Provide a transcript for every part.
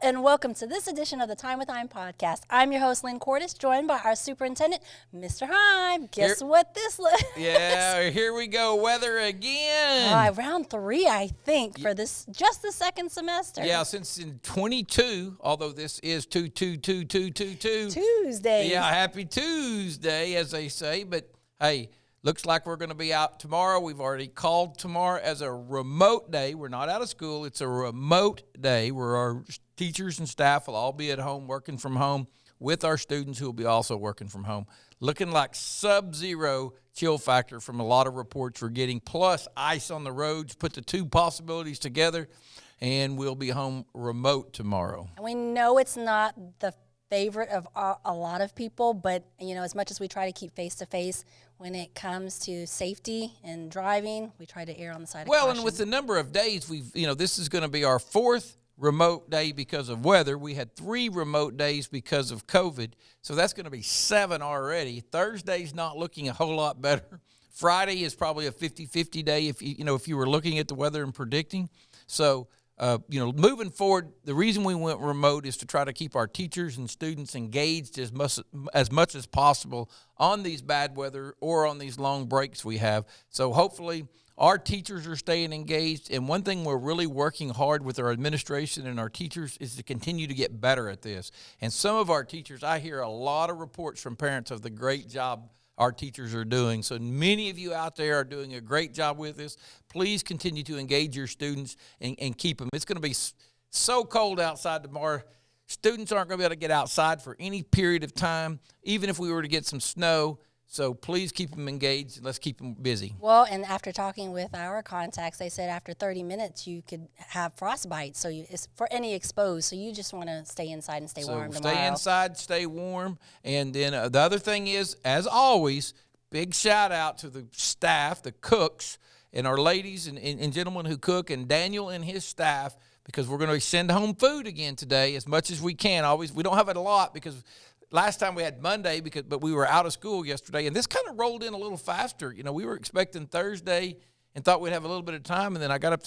and welcome to this edition of the Time with Hime podcast. I'm your host, Lynn Cordes, joined by our superintendent, Mr. Hime. Guess what this looks? Yeah, here we go, weather again. Round 3, I think, for this just the second semester. Yeah, since in 22, although this is 2-2-2-2-2-2. Tuesday. Yeah, happy Tuesday, as they say. But, hey, looks like we're going to be out tomorrow. We've already called tomorrow as a remote day. We're not out of school. It's a remote day where our teachers and staff will all be at home working from home with our students who will be also working from home. Looking like sub-zero chill factor from a lot of reports we're getting, plus ice on the roads. Put the two possibilities together, and we'll be home remote tomorrow. And we know it's not the favorite of a lot of people, but you know, as much as we try to keep face-to-face, when it comes to safety and driving, we try to err on the side of caution. Well, and with the number of days this is going to be our 4th remote day because of weather. We had 3 remote days because of COVID, so that's going to be 7 already. Thursday's not looking a whole lot better. Friday is probably a 50-50 day if you were looking at the weather and predicting. So moving forward, the reason we went remote is to try to keep our teachers and students engaged as much as possible on these bad weather or on these long breaks we have. So hopefully our teachers are staying engaged. And one thing we're really working hard with our administration and our teachers is to continue to get better at this. And some of our teachers, I hear a lot of reports from parents of the great job our teachers are doing. So many of you out there are doing a great job with this. Please continue to engage your students and keep them. It's going to be so cold outside tomorrow. Students aren't going to be able to get outside for any period of time, even if we were to get some snow. So please keep them engaged and let's keep them busy. Well, and after talking with our contacts, they said after 30 minutes you could have frostbite. So it's for any exposed. So you just want to stay inside and stay warm tomorrow. Stay inside, stay warm. And then the other thing is, as always, big shout out to the staff, the cooks, and our ladies and gentlemen who cook, and Daniel and his staff, because we're going to send home food again today as much as we can. We don't have it a lot because last time we had Monday, but we were out of school yesterday, and this kind of rolled in a little faster. We were expecting Thursday and thought we'd have a little bit of time, and then I get up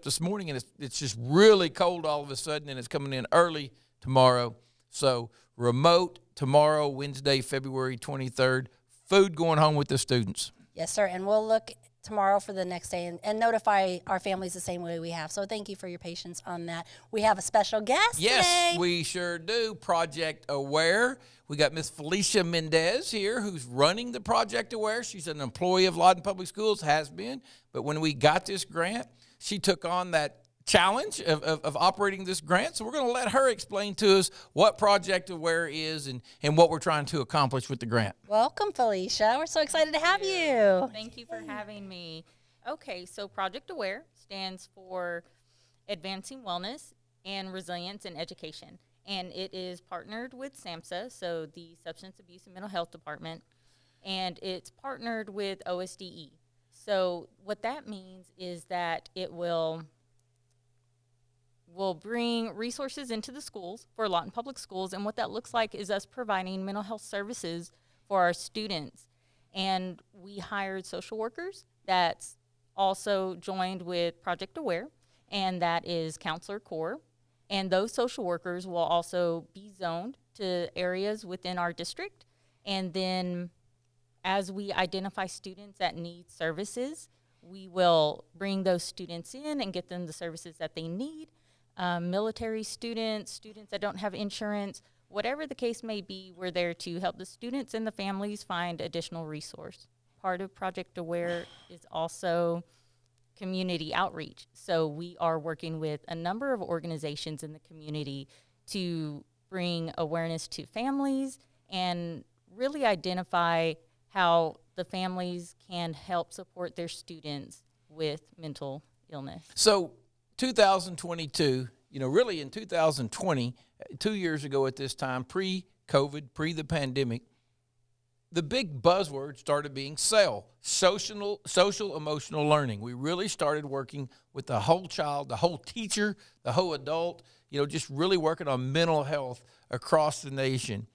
this morning, and it's just really cold all of a sudden, and it's coming in early tomorrow. So remote tomorrow, Wednesday, February 23rd. Food going home with the students. Yes, sir, and we'll look tomorrow for the next day and notify our families the same way we have. So thank you for your patience on that. We have a special guest today. We sure do. Project Aware. We got Miss Felisha Mendez here, who's running the Project Aware. She's an employee of Lawton Public Schools, has been. But when we got this grant, she took on that challenge of operating this grant. So we're going to let her explain to us what Project Aware is and what we're trying to accomplish with the grant. Welcome, Felisha. We're so excited to have you. Thank you for having me. Okay, so Project Aware stands for Advancing Wellness and Resilience in Education. And it is partnered with SAMHSA, so the Substance Abuse and Mental Health Department, and it's partnered with OSDE. So what that means is that it will bring resources into the schools for Lawton Public Schools, and what that looks like is us providing mental health services for our students. And we hired social workers that's also joined with Project Aware, and that is Counselor Corps. And those social workers will also be zoned to areas within our district. And then as we identify students that need services, we will bring those students in and get them the services that they need. Military students that don't have insurance, whatever the case may be, we're there to help the students and the families find additional resource. Part of Project Aware is also community outreach. So we are working with a number of organizations in the community to bring awareness to families and really identify how the families can help support their students with mental illness. So 2022, really in 2020, 2 years ago at this time, pre-COVID, pre the pandemic, the big buzzword started being SEL, social emotional learning. We really started working with the whole child, the whole teacher, the whole adult, just really working on mental health across the nation.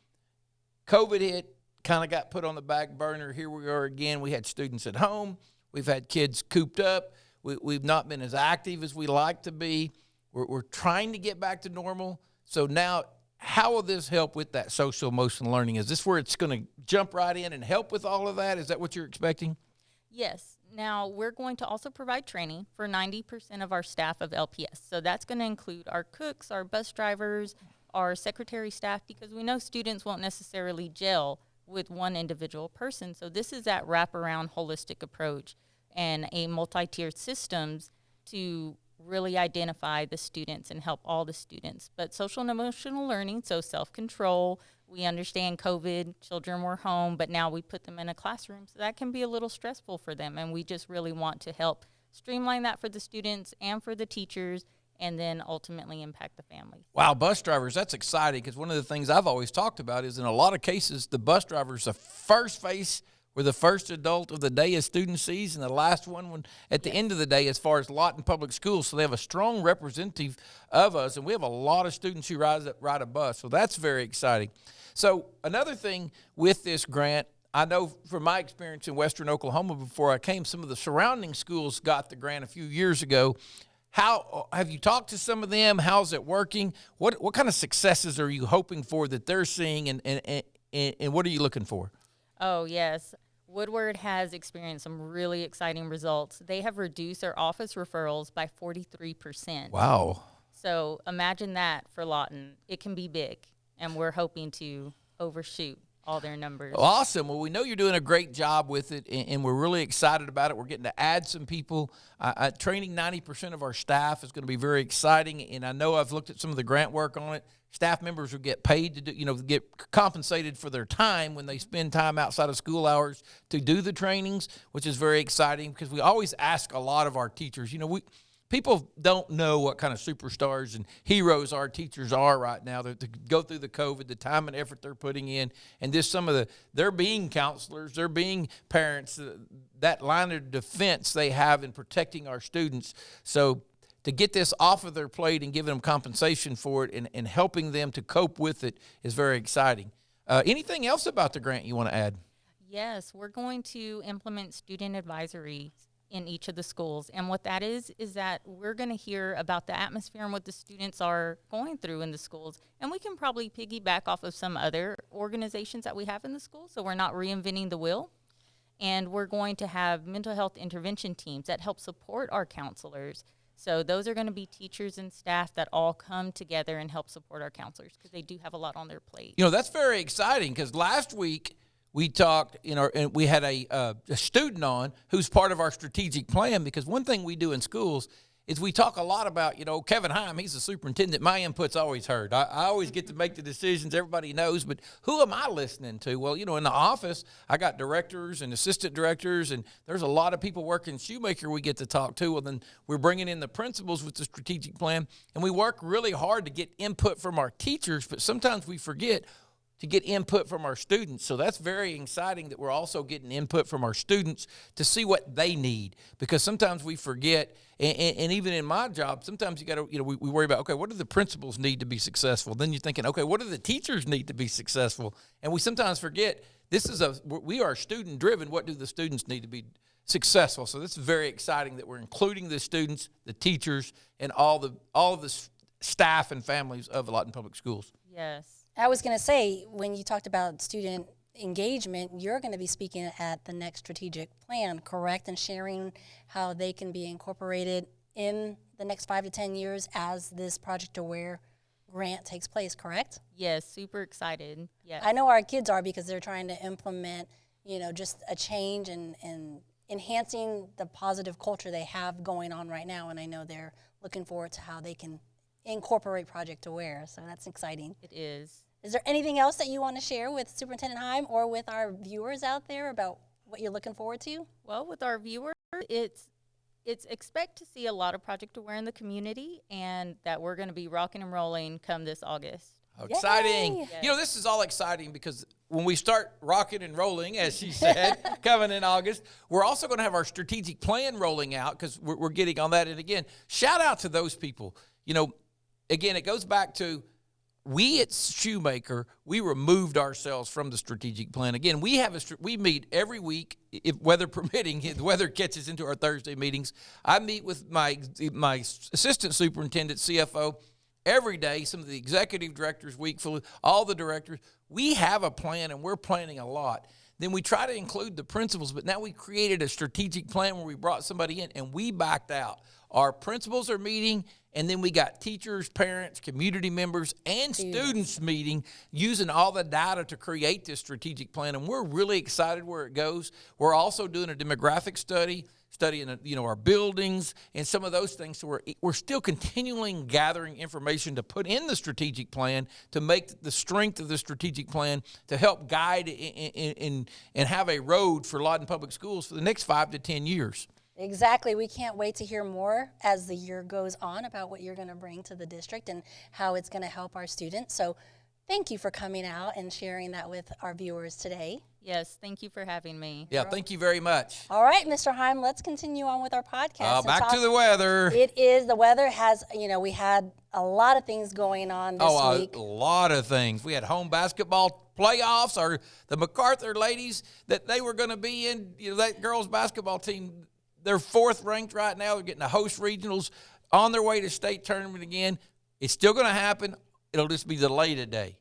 COVID hit, kind of got put on the back burner. Here we are again. We had students at home. We've had kids cooped up. We've not been as active as we like to be. We're trying to get back to normal. So now, how will this help with that social emotional learning? Is this where it's going to jump right in and help with all of that? Is that what you're expecting? Yes. Now, we're going to also provide training for 90% of our staff of LPS. So that's going to include our cooks, our bus drivers, our secretary staff, because we know students won't necessarily gel with one individual person. So this is that wraparound holistic approach and a multi-tiered systems to really identify the students and help all the students. But social and emotional learning, so self-control, we understand COVID, children were home, but now we put them in a classroom, so that can be a little stressful for them. And we just really want to help streamline that for the students and for the teachers, and then ultimately impact the families. Wow, bus drivers, that's exciting, because one of the things I've always talked about is in a lot of cases, the bus driver's the first face or the first adult of the day a student sees, and the last one when, at the end of the day as far as Lawton Public Schools. So they have a strong representative of us, and we have a lot of students who ride a bus. So that's very exciting. So another thing with this grant, I know from my experience in western Oklahoma before I came, some of the surrounding schools got the grant a few years ago. How have you talked to some of them? How's it working? What kind of successes are you hoping for that they're seeing, and what are you looking for? Oh, yes. Woodward has experienced some really exciting results. They have reduced their office referrals by 43%. Wow. So imagine that for Lawton. It can be big, and we're hoping to overshoot all their numbers. Awesome. Well, we know you're doing a great job with it, and we're really excited about it. We're getting to add some people. Training 90% of our staff is going to be very exciting, and I know I've looked at some of the grant work on it. Staff members will get paid to do, get compensated for their time when they spend time outside of school hours to do the trainings, which is very exciting because we always ask a lot of our teachers. People don't know what kind of superstars and heroes our teachers are right now. To go through the COVID, the time and effort they're putting in, and just they're being counselors, they're being parents, that line of defense they have in protecting our students. So to get this off of their plate and giving them compensation for it and helping them to cope with it is very exciting. Anything else about the grant you want to add? Yes, we're going to implement student advisories in each of the schools. And what that is that we're going to hear about the atmosphere and what the students are going through in the schools. And we can probably piggyback off of some other organizations that we have in the school, so we're not reinventing the wheel. And we're going to have mental health intervention teams that help support our counselors. So those are going to be teachers and staff that all come together and help support our counselors because they do have a lot on their plate. That's very exciting because last week we talked, and we had a student on who's part of our strategic plan, because one thing we do in schools is we talk a lot about, Kevin Hime, he's the superintendent. My input's always heard. I always get to make the decisions. Everybody knows, but who am I listening to? Well, in the office, I got directors and assistant directors, and there's a lot of people working Shoemaker we get to talk to. Well, then we're bringing in the principals with the strategic plan, and we work really hard to get input from our teachers, but sometimes we forget to get input from our students. So that's very exciting that we're also getting input from our students to see what they need, because sometimes we forget, and even in my job, sometimes you got to, we worry about, okay, what do the principals need to be successful? Then you're thinking, okay, what do the teachers need to be successful? And we sometimes forget we are student driven. What do the students need to be successful? So this is very exciting that we're including the students, the teachers, and all of the staff and families of Lawton Public Schools. Yes. I was going to say, when you talked about student engagement, you're going to be speaking at the next strategic plan, correct? And sharing how they can be incorporated in the next 5 to 10 years as this Project Aware grant takes place, correct? Yes, super excited. Yes. I know our kids are, because they're trying to implement, just a change and enhancing the positive culture they have going on right now. And I know they're looking forward to how they can incorporate Project Aware. So that's exciting. It is. Is there anything else that you want to share with Superintendent Hime or with our viewers out there about what you're looking forward to? Well, with our viewers, it's expect to see a lot of Project Aware in the community, and that we're going to be rocking and rolling come this August. Exciting. Yay. Yes. This is all exciting because when we start rocking and rolling, as she said, coming in August, we're also going to have our strategic plan rolling out, because we're getting on that. And again, shout out to those people. Again, it goes back to, we at Shoemaker, we removed ourselves from the strategic plan. Again, we meet every week, if weather permitting. The weather catches into our Thursday meetings. I meet with my assistant superintendent, CFO, every day, some of the executive directors, all the directors, we have a plan and we're planning a lot. Then we try to include the principals, but now we created a strategic plan where we brought somebody in and we backed out. Our principals are meeting, and then we got teachers, parents, community members, and students meeting using all the data to create this strategic plan, and we're really excited where it goes. We're also doing a demographic studying our buildings and some of those things. So we're still continuing gathering information to put in the strategic plan to make the strength of the strategic plan to help guide and have a road for Lawton Public Schools for the next 5 to 10 years. Exactly. We can't wait to hear more as the year goes on about what you're going to bring to the district and how it's going to help our students. So thank you for coming out and sharing that with our viewers today. Yes, thank you for having me. Yeah, thank you very much. All right, Mr. Hime, let's continue on with our podcast. Back to the weather. The weather has, we had a lot of things going on this week. A lot of things. We had home basketball playoffs, or the MacArthur ladies that they were going to be in, that girls basketball team. They're 4th ranked right now. They're getting the host regionals on their way to state tournament again. It's still going to happen. It'll just be delayed a day.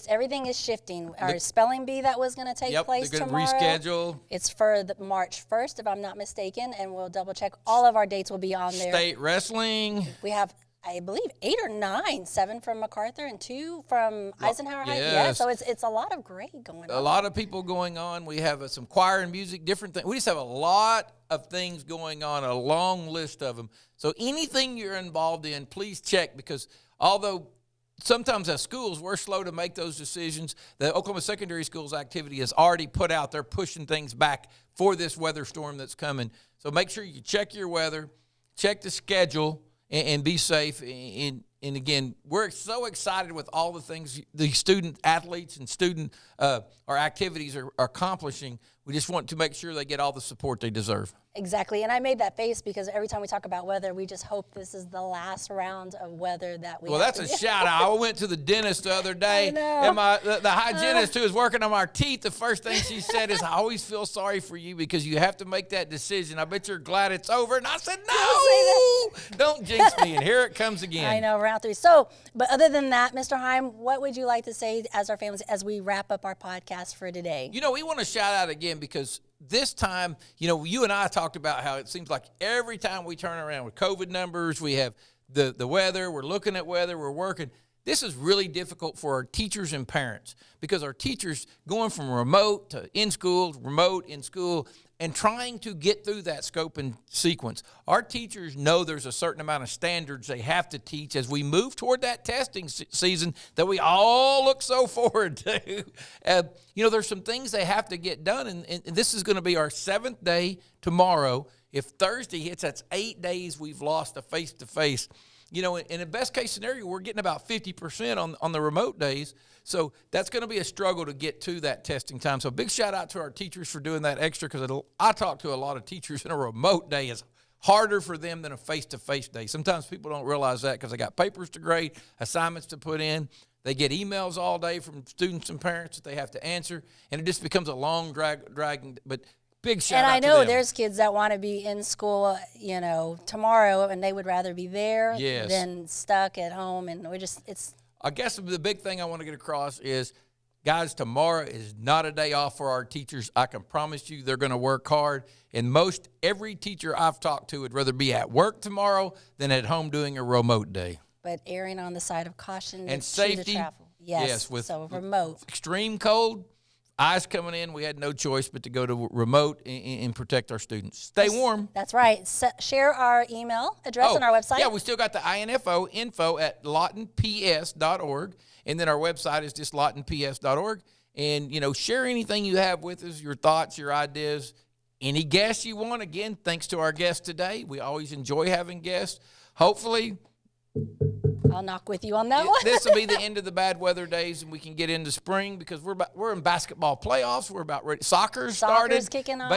Everything is shifting. Our spelling bee that was going to take place they're tomorrow. Going to reschedule. It's for March 1st, if I'm not mistaken, and we'll double check. All of our dates will be on there. State wrestling. We have, I believe, 8 or 9, 7 from MacArthur and 2 from Eisenhower High. Yes. Yeah, so it's a lot of great going on. A lot of people going on. We have some choir and music, different things. We just have a lot of things going on, a long list of them. So anything you're involved in, please check, because although sometimes as schools, we're slow to make those decisions. The Oklahoma Secondary Schools activity is already put out. They're pushing things back for this weather storm that's coming. So make sure you check your weather, check the schedule, and be safe. And again, we're so excited with all the things the student athletes and student our activities are accomplishing. We just want to make sure they get all the support they deserve. Exactly. And I made that face because every time we talk about weather, we just hope this is the last round of weather that we Well, that's a shout out. I went to the dentist the other day, and the hygienist who was working on our teeth, the first thing she said is, I always feel sorry for you because you have to make that decision. I bet you're glad it's over. And I said, no, don't jinx me. And here it comes again. I know, round 3. So, but other than that, Mr. Hime, what would you like to say as our families as we wrap up our podcast for today? We want to shout out again because this time, you and I talked about how it seems like every time we turn around with COVID numbers, we have the weather, we're looking at weather, we're working. This is really difficult for our teachers and parents because our teachers going from remote to in school, remote, in school, and trying to get through that scope and sequence. Our teachers know there's a certain amount of standards they have to teach as we move toward that testing season that we all look so forward to. There's some things they have to get done, and this is going to be our 7th day tomorrow. If Thursday hits, that's 8 days we've lost a face-to-face. In the best case scenario, we're getting about 50% on the remote days. So that's going to be a struggle to get to that testing time. So big shout out to our teachers for doing that extra, because I talk to a lot of teachers, and a remote day is harder for them than a face-to-face day. Sometimes people don't realize that because they got papers to grade, assignments to put in. They get emails all day from students and parents that they have to answer, and it just becomes a long dragging. But big shout out to them. And I know there's kids that want to be in school, tomorrow, and they would rather be there than stuck at home. And I guess the big thing I want to get across is, guys, tomorrow is not a day off for our teachers. I can promise you they're going to work hard. And every teacher I've talked to would rather be at work tomorrow than at home doing a remote day. But erring on the side of caution and safety. To travel. Yes, with remote. Extreme cold, ice coming in, we had no choice but to go to remote and protect our students. Stay warm. That's right. Share our email address on our website. Yeah, we still got the info at lawtonps.org. And then our website is just lawtonps.org. And, share anything you have with us, your thoughts, your ideas, any guests you want. Again, thanks to our guests today. We always enjoy having guests. Hopefully, I'll knock with you on that one. This will be the end of the bad weather days, and we can get into spring because we're in basketball playoffs. We're about ready. Soccer's started. Kicking off.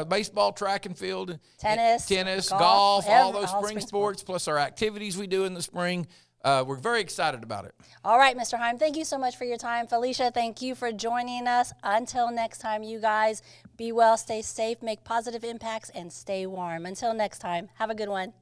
Baseball, track and field, tennis, golf, all those spring sports, plus our activities we do in the spring. We're very excited about it. All right, Mr. Hime, thank you so much for your time. Felisha, thank you for joining us. Until next time, you guys, be well, stay safe, make positive impacts, and stay warm. Until next time, have a good one.